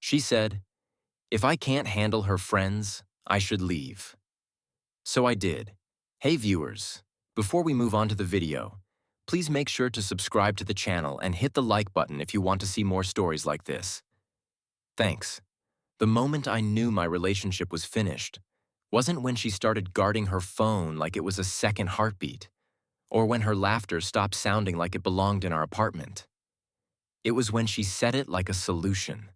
She said, if I can't handle her friends, I should leave. So I did. Hey viewers, before we move on to the video, please make sure to subscribe to the channel and hit the like button if you want to see more stories like this. Thanks. The moment I knew my relationship was finished wasn't when she started guarding her phone like it was a second heartbeat, or when her laughter stopped sounding like it belonged in our apartment. It was when she said it like a solution.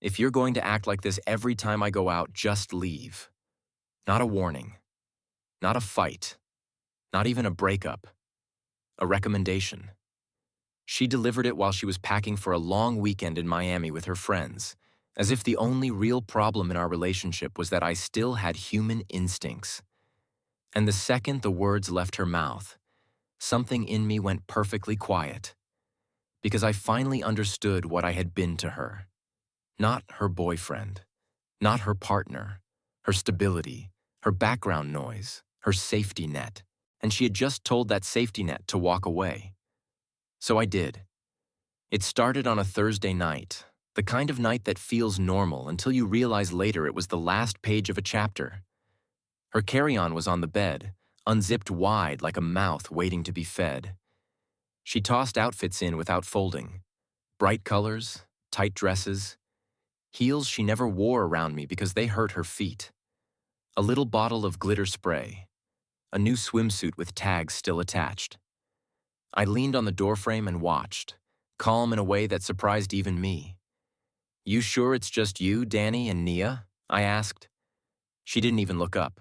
If you're going to act like this every time I go out, just leave. Not a warning. Not a fight. Not even a breakup. A recommendation. She delivered it while she was packing for a long weekend in Miami with her friends, as if the only real problem in our relationship was that I still had human instincts. And the second the words left her mouth, something in me went perfectly quiet, because I finally understood what I had been to her. Not her boyfriend, not her partner, her stability, her background noise, her safety net, and she had just told that safety net to walk away. So I did. It started on a Thursday night, the kind of night that feels normal until you realize later it was the last page of a chapter. Her carry-on was on the bed, unzipped wide like a mouth waiting to be fed. She tossed outfits in without folding. Bright colors, tight dresses, heels she never wore around me because they hurt her feet. A little bottle of glitter spray. A new swimsuit with tags still attached. I leaned on the doorframe and watched, calm in a way that surprised even me. You sure it's just you, Danny, and Nia? I asked. She didn't even look up.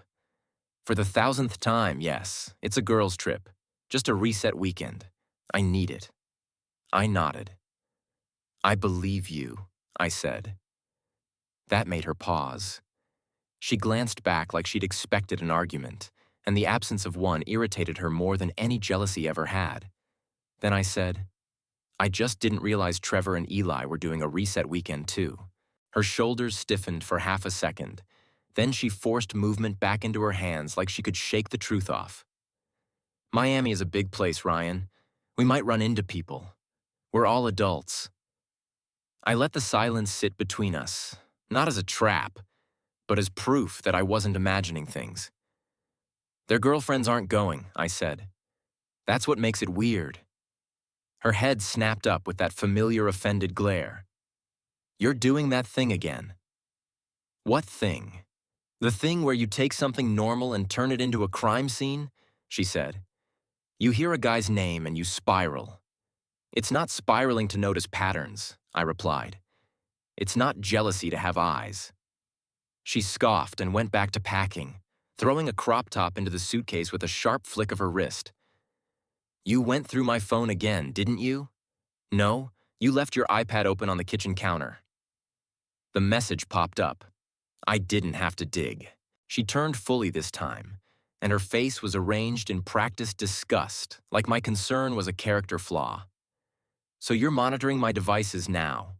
For the 1000th time, yes, it's a girls' trip. Just a reset weekend. I need it. I nodded. I believe you, I said. That made her pause. She glanced back like she'd expected an argument, and the absence of one irritated her more than any jealousy ever had. Then I said, I just didn't realize Trevor and Eli were doing a reset weekend too. Her shoulders stiffened for half a second. Then she forced movement back into her hands like she could shake the truth off. Miami is a big place, Ryan. We might run into people. We're all adults. I let the silence sit between us, not as a trap, but as proof that I wasn't imagining things. Their girlfriends aren't going, I said. That's what makes it weird. Her head snapped up with that familiar offended glare. You're doing that thing again. What thing? The thing where you take something normal and turn it into a crime scene? She said. You hear a guy's name and you spiral. It's not spiraling to notice patterns, I replied. It's not jealousy to have eyes. She scoffed and went back to packing, throwing a crop top into the suitcase with a sharp flick of her wrist. You went through my phone again, didn't you? No, you left your iPad open on the kitchen counter. The message popped up. I didn't have to dig. She turned fully this time, and her face was arranged in practiced disgust, like my concern was a character flaw. So you're monitoring my devices now.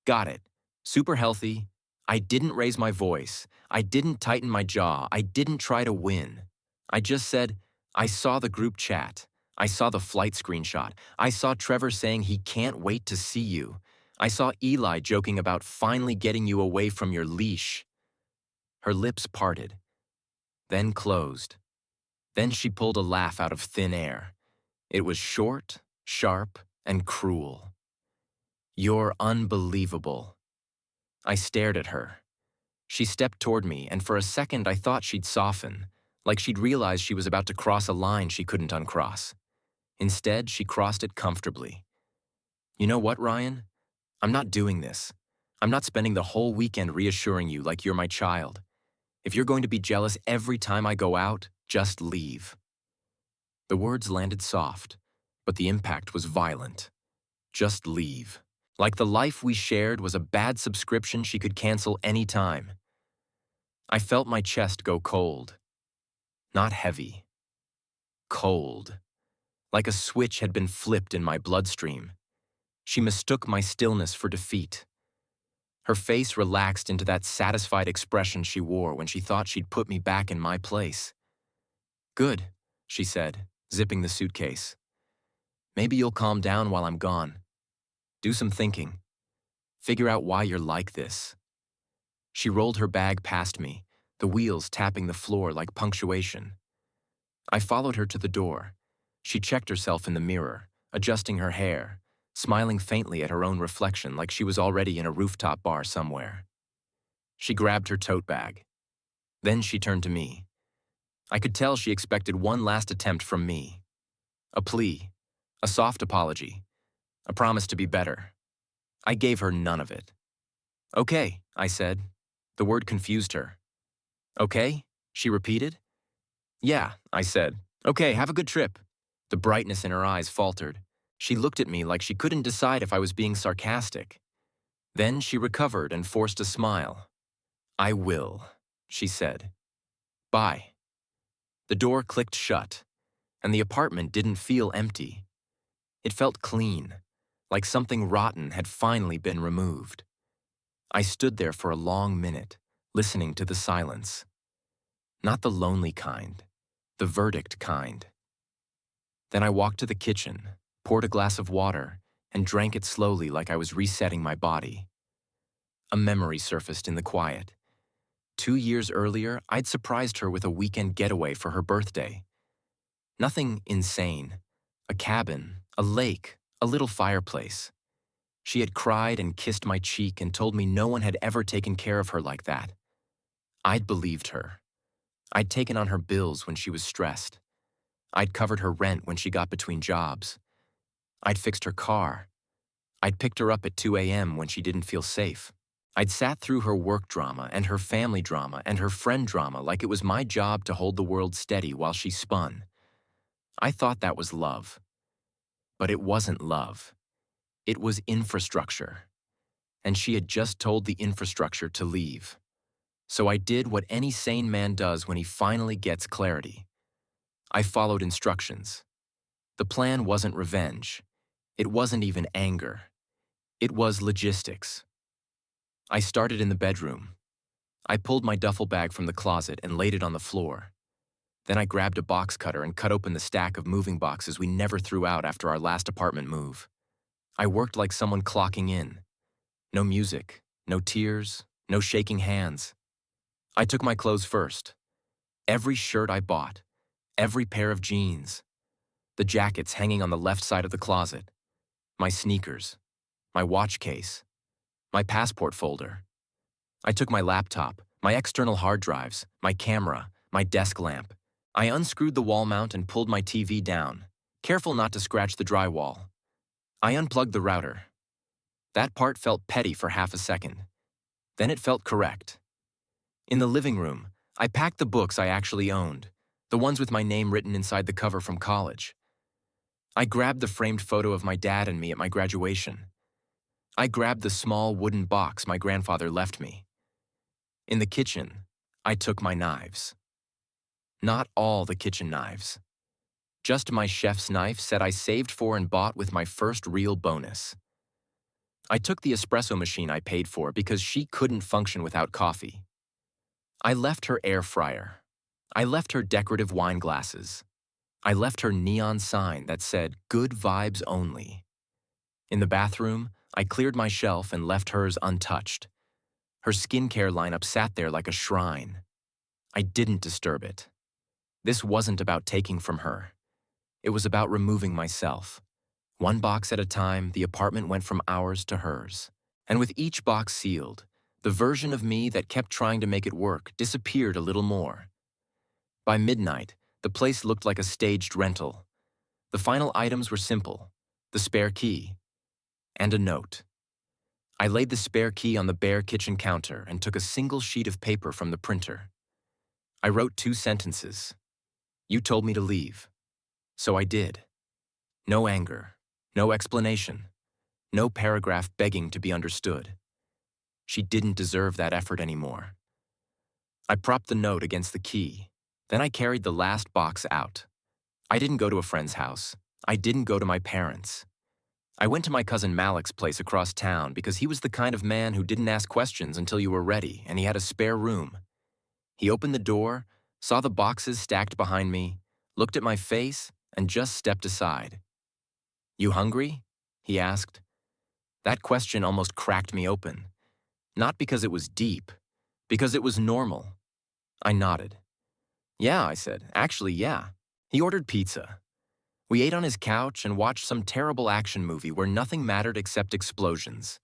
Got it. Super healthy. I didn't raise my voice. I didn't tighten my jaw. I didn't try to win. I just said, I saw the group chat. I saw the flight screenshot. I saw Trevor saying he can't wait to see you. I saw Eli joking about finally getting you away from your leash. Her lips parted, then closed. Then she pulled a laugh out of thin air. It was short, sharp, and cruel. You're unbelievable. I stared at her. She stepped toward me, and for a second I thought she'd soften, like she'd realized she was about to cross a line she couldn't uncross. Instead, she crossed it comfortably. You know what, Ryan? I'm not doing this. I'm not spending the whole weekend reassuring you like you're my child. If you're going to be jealous every time I go out, just leave. The words landed soft, but the impact was violent. Just leave. Like the life we shared was a bad subscription she could cancel any time. I felt my chest go cold. Not heavy. Cold. Like a switch had been flipped in my bloodstream. She mistook my stillness for defeat. Her face relaxed into that satisfied expression she wore when she thought she'd put me back in my place. Good, she said, zipping the suitcase. Maybe you'll calm down while I'm gone. Do some thinking. Figure out why you're like this. She rolled her bag past me, the wheels tapping the floor like punctuation. I followed her to the door. She checked herself in the mirror, adjusting her hair, smiling faintly at her own reflection like she was already in a rooftop bar somewhere. She grabbed her tote bag. Then she turned to me. I could tell she expected one last attempt from me. A plea, a soft apology, a promise to be better. I gave her none of it. "Okay," I said. The word confused her. "Okay?" she repeated. "Yeah," I said. "Okay, have a good trip." The brightness in her eyes faltered. She looked at me like she couldn't decide if I was being sarcastic. Then she recovered and forced a smile. "I will," she said. "Bye." The door clicked shut, and the apartment didn't feel empty. It felt clean, like something rotten had finally been removed. I stood there for a long minute, listening to the silence. Not the lonely kind, the verdict kind. Then I walked to the kitchen, poured a glass of water, and drank it slowly like I was resetting my body. A memory surfaced in the quiet. 2 years earlier, I'd surprised her with a weekend getaway for her birthday. Nothing insane. A cabin, a lake, a little fireplace. She had cried and kissed my cheek and told me no one had ever taken care of her like that. I'd believed her. I'd taken on her bills when she was stressed. I'd covered her rent when she got between jobs. I'd fixed her car. I'd picked her up at 2 a.m. when she didn't feel safe. I'd sat through her work drama and her family drama and her friend drama like it was my job to hold the world steady while she spun. I thought that was love. But it wasn't love. It was infrastructure. And she had just told the infrastructure to leave. So I did what any sane man does when he finally gets clarity. I followed instructions. The plan wasn't revenge. It wasn't even anger. It was logistics. I started in the bedroom. I pulled my duffel bag from the closet and laid it on the floor. Then I grabbed a box cutter and cut open the stack of moving boxes we never threw out after our last apartment move. I worked like someone clocking in. No music, no tears, no shaking hands. I took my clothes first. Every shirt I bought, every pair of jeans, the jackets hanging on the left side of the closet, my sneakers, my watch case, my passport folder. I took my laptop, my external hard drives, my camera, my desk lamp. I unscrewed the wall mount and pulled my TV down, careful not to scratch the drywall. I unplugged the router. That part felt petty for half a second. Then it felt correct. In the living room, I packed the books I actually owned, the ones with my name written inside the cover from college. I grabbed the framed photo of my dad and me at my graduation. I grabbed the small wooden box my grandfather left me. In the kitchen, I took my knives. Not all the kitchen knives. Just my chef's knife set I saved for and bought with my first real bonus. I took the espresso machine I paid for because she couldn't function without coffee. I left her air fryer. I left her decorative wine glasses. I left her neon sign that said, "Good vibes only." In the bathroom, I cleared my shelf and left hers untouched. Her skincare lineup sat there like a shrine. I didn't disturb it. This wasn't about taking from her. It was about removing myself. One box at a time, the apartment went from ours to hers. And with each box sealed, the version of me that kept trying to make it work disappeared a little more. By midnight, the place looked like a staged rental. The final items were simple: the spare key and a note. I laid the spare key on the bare kitchen counter and took a single sheet of paper from the printer. I wrote 2 sentences. "You told me to leave. So I did." No anger, no explanation, no paragraph begging to be understood. She didn't deserve that effort anymore. I propped the note against the key. Then I carried the last box out. I didn't go to a friend's house. I didn't go to my parents'. I went to my cousin Malik's place across town because he was the kind of man who didn't ask questions until you were ready, and he had a spare room. He opened the door, saw the boxes stacked behind me, looked at my face, and just stepped aside. "You hungry?" he asked. That question almost cracked me open. Not because it was deep, because it was normal. I nodded. Yeah, I said. Actually, yeah. He ordered pizza. We ate on his couch and watched some terrible action movie where nothing mattered except explosions.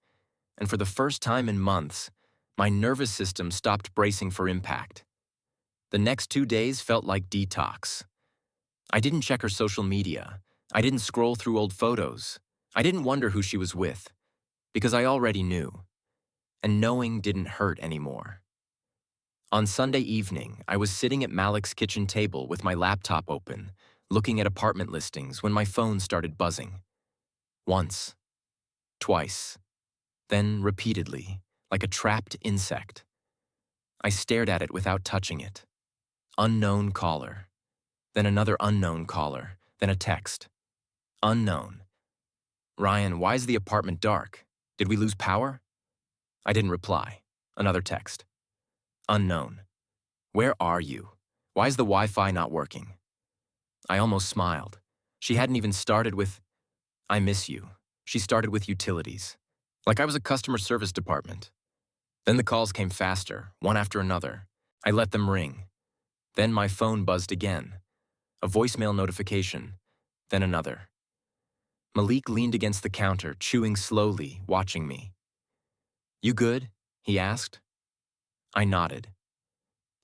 And for the first time in months, my nervous system stopped bracing for impact. The next 2 days felt like detox. I didn't check her social media. I didn't scroll through old photos. I didn't wonder who she was with, because I already knew. And knowing didn't hurt anymore. On Sunday evening, I was sitting at Malik's kitchen table with my laptop open, looking at apartment listings when my phone started buzzing. Once, twice, then repeatedly, like a trapped insect. I stared at it without touching it. Unknown caller. Then another unknown caller. Then a text. Unknown. Ryan, why is the apartment dark? Did we lose power? I didn't reply. Another text. Unknown. Where are you? Why is the Wi-Fi not working? I almost smiled. She hadn't even started with, I miss you. She started with utilities. Like I was a customer service department. Then the calls came faster, one after another. I let them ring. Then my phone buzzed again. A voicemail notification. Then another. Malik leaned against the counter, chewing slowly, watching me. You good? He asked. I nodded.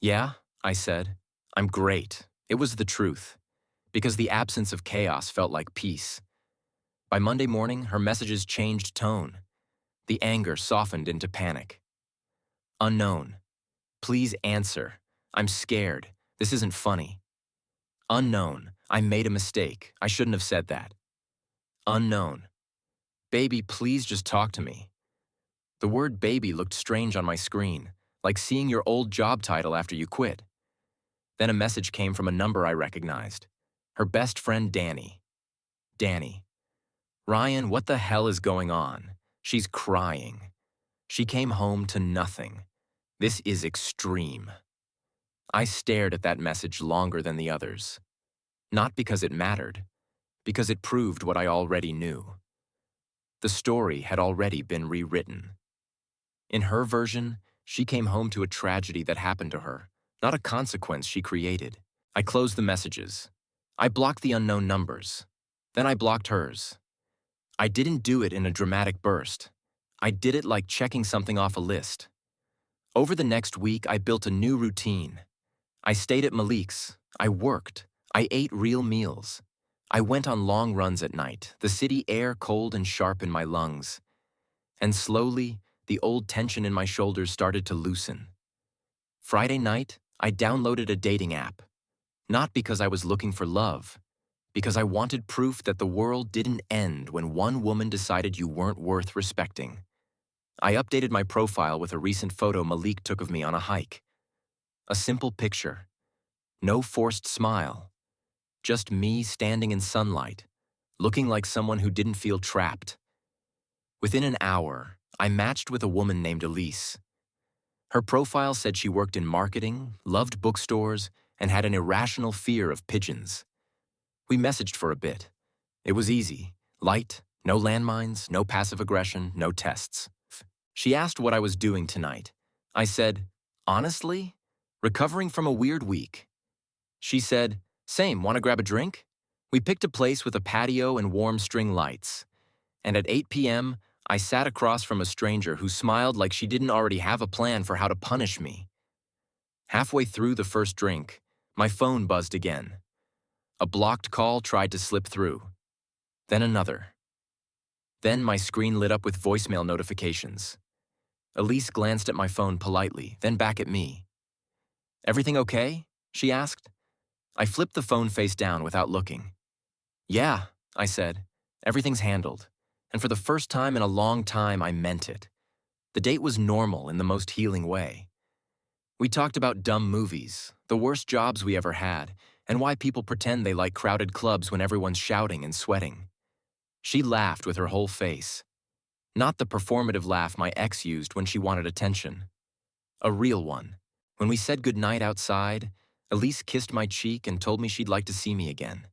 Yeah, I said. I'm great. It was the truth. Because the absence of chaos felt like peace. By Monday morning, her messages changed tone. The anger softened into panic. Unknown. Please answer. I'm scared. This isn't funny. Unknown. I made a mistake. I shouldn't have said that. Unknown. Baby, please just talk to me. The word baby looked strange on my screen, like seeing your old job title after you quit. Then a message came from a number I recognized. Her best friend, Danny. Danny. Ryan, what the hell is going on? She's crying. She came home to nothing. This is extreme. I stared at that message longer than the others. Not because it mattered, because it proved what I already knew. The story had already been rewritten. In her version, she came home to a tragedy that happened to her, not a consequence she created. I closed the messages. I blocked the unknown numbers. Then I blocked hers. I didn't do it in a dramatic burst. I did it like checking something off a list. Over the next week, I built a new routine. I stayed at Malik's. I worked. I ate real meals. I went on long runs at night, the city air cold and sharp in my lungs. And slowly, the old tension in my shoulders started to loosen. Friday night, I downloaded a dating app. Not because I was looking for love, because I wanted proof that the world didn't end when one woman decided you weren't worth respecting. I updated my profile with a recent photo Malik took of me on a hike. A simple picture. No forced smile. Just me standing in sunlight, looking like someone who didn't feel trapped. Within an hour, I matched with a woman named Elise. Her profile said she worked in marketing, loved bookstores, and had an irrational fear of pigeons. We messaged for a bit. It was easy, light, no landmines, no passive aggression, no tests. She asked what I was doing tonight. I said, honestly, recovering from a weird week. She said, same, want to grab a drink? We picked a place with a patio and warm string lights. And at 8 p.m., I sat across from a stranger who smiled like she didn't already have a plan for how to punish me. Halfway through the first drink, my phone buzzed again. A blocked call tried to slip through. Then another. Then my screen lit up with voicemail notifications. Elise glanced at my phone politely, then back at me. Everything okay? She asked. I flipped the phone face down without looking. Yeah, I said. Everything's handled. And for the first time in a long time, I meant it. The date was normal in the most healing way. We talked about dumb movies, the worst jobs we ever had, and why people pretend they like crowded clubs when everyone's shouting and sweating. She laughed with her whole face. Not the performative laugh my ex used when she wanted attention. A real one. When we said goodnight outside, Elise kissed my cheek and told me she'd like to see me again.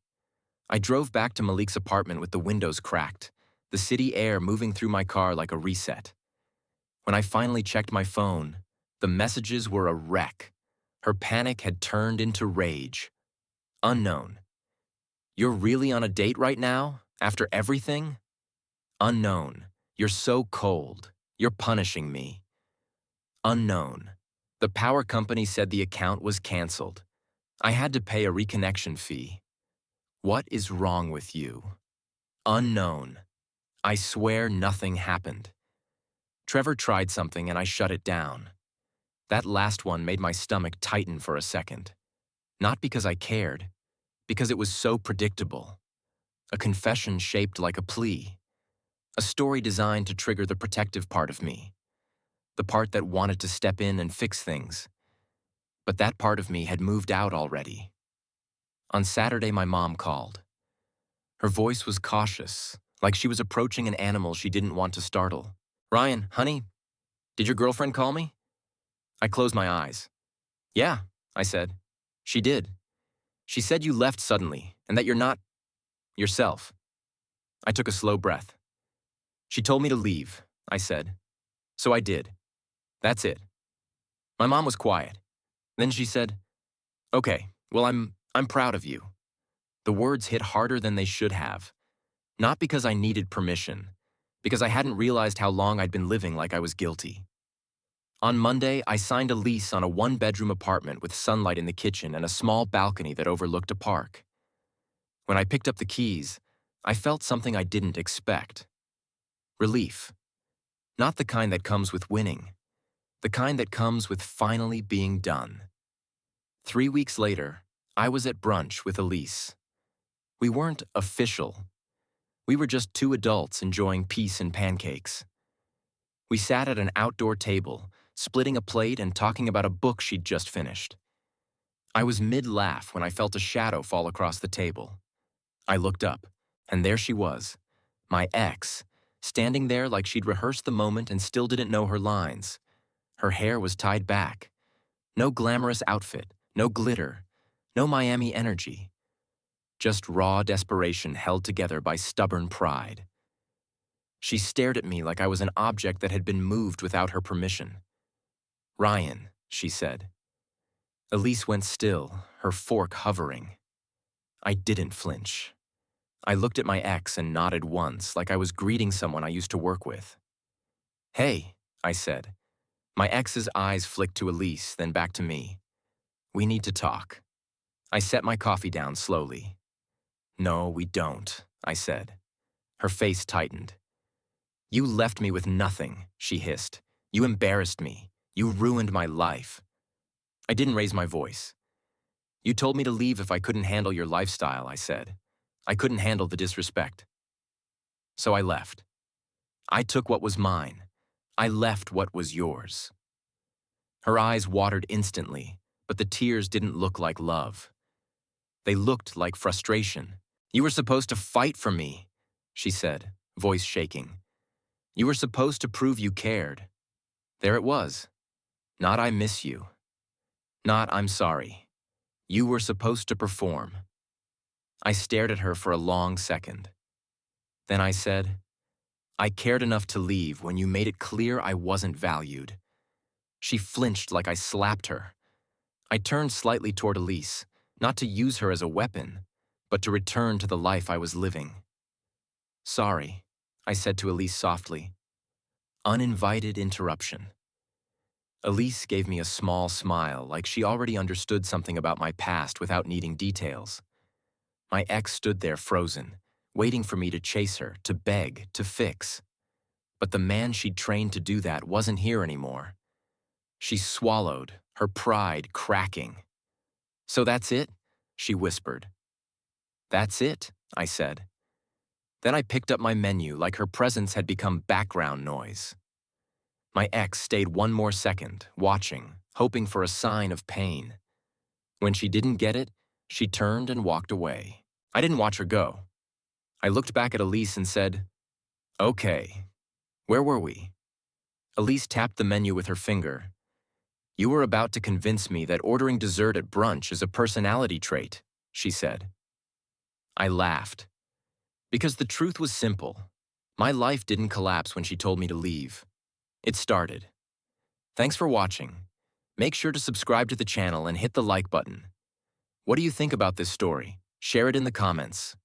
I drove back to Malik's apartment with the windows cracked, the city air moving through my car like a reset. When I finally checked my phone, the messages were a wreck. Her panic had turned into rage. Unknown. You're really on a date right now? After everything? Unknown. You're so cold. You're punishing me. Unknown. The power company said the account was canceled. I had to pay a reconnection fee. What is wrong with you? Unknown. I swear nothing happened. Trevor tried something and I shut it down. That last one made my stomach tighten for a second. Not because I cared, because it was so predictable. A confession shaped like a plea. A story designed to trigger the protective part of me. The part that wanted to step in and fix things. But that part of me had moved out already. On Saturday, my mom called. Her voice was cautious, like she was approaching an animal she didn't want to startle. "Ryan, honey, did your girlfriend call me?" I closed my eyes. "Yeah," I said. "She did. She said you left suddenly and that you're not yourself." I took a slow breath. "She told me to leave," I said. "So I did. That's it." My mom was quiet. Then she said, "Okay, well, I'm proud of you." The words hit harder than they should have. Not because I needed permission, because I hadn't realized how long I'd been living like I was guilty. On Monday, I signed a lease on a one-bedroom apartment with sunlight in the kitchen and a small balcony that overlooked a park. When I picked up the keys, I felt something I didn't expect. Relief. Not the kind that comes with winning. The kind that comes with finally being done. 3 weeks later, I was at brunch with Elise. We weren't official. We were just two adults enjoying peace and pancakes. We sat at an outdoor table, splitting a plate and talking about a book she'd just finished. I was mid-laugh when I felt a shadow fall across the table. I looked up, and there she was, my ex, standing there like she'd rehearsed the moment and still didn't know her lines. Her hair was tied back. No glamorous outfit, no glitter, no Miami energy. Just raw desperation held together by stubborn pride. She stared at me like I was an object that had been moved without her permission. "Ryan," she said. Elise went still, her fork hovering. I didn't flinch. I looked at my ex and nodded once, like I was greeting someone I used to work with. "Hey," I said. My ex's eyes flicked to Elise, then back to me. "We need to talk." I set my coffee down slowly. "No, we don't," I said. Her face tightened. "You left me with nothing," she hissed. "You embarrassed me. You ruined my life." I didn't raise my voice. "You told me to leave if I couldn't handle your lifestyle," I said. "I couldn't handle the disrespect." So I left. I took what was mine. I left what was yours. Her eyes watered instantly, but the tears didn't look like love. They looked like frustration. "You were supposed to fight for me," she said, voice shaking. "You were supposed to prove you cared." There it was. Not "I miss you." Not "I'm sorry." You were supposed to perform. I stared at her for a long second. Then I said, "I cared enough to leave when you made it clear I wasn't valued." She flinched like I slapped her. I turned slightly toward Elise, not to use her as a weapon, but to return to the life I was living. "Sorry," I said to Elise softly. Uninvited interruption. Elise gave me a small smile, like she already understood something about my past without needing details. My ex stood there frozen, waiting for me to chase her, to beg, to fix. But the man she'd trained to do that wasn't here anymore. She swallowed, her pride cracking. "So that's it?" she whispered. "That's it," I said. Then I picked up my menu like her presence had become background noise. My ex stayed one more second, watching, hoping for a sign of pain. When she didn't get it, she turned and walked away. I didn't watch her go. I looked back at Elise and said, "Okay, where were we?" Elise tapped the menu with her finger. "You were about to convince me that ordering dessert at brunch is a personality trait," she said. I laughed. Because the truth was simple. My life didn't collapse when she told me to leave. It started. Thanks for watching. Make sure to subscribe to the channel and hit the like button. What do you think about this story? Share it in the comments.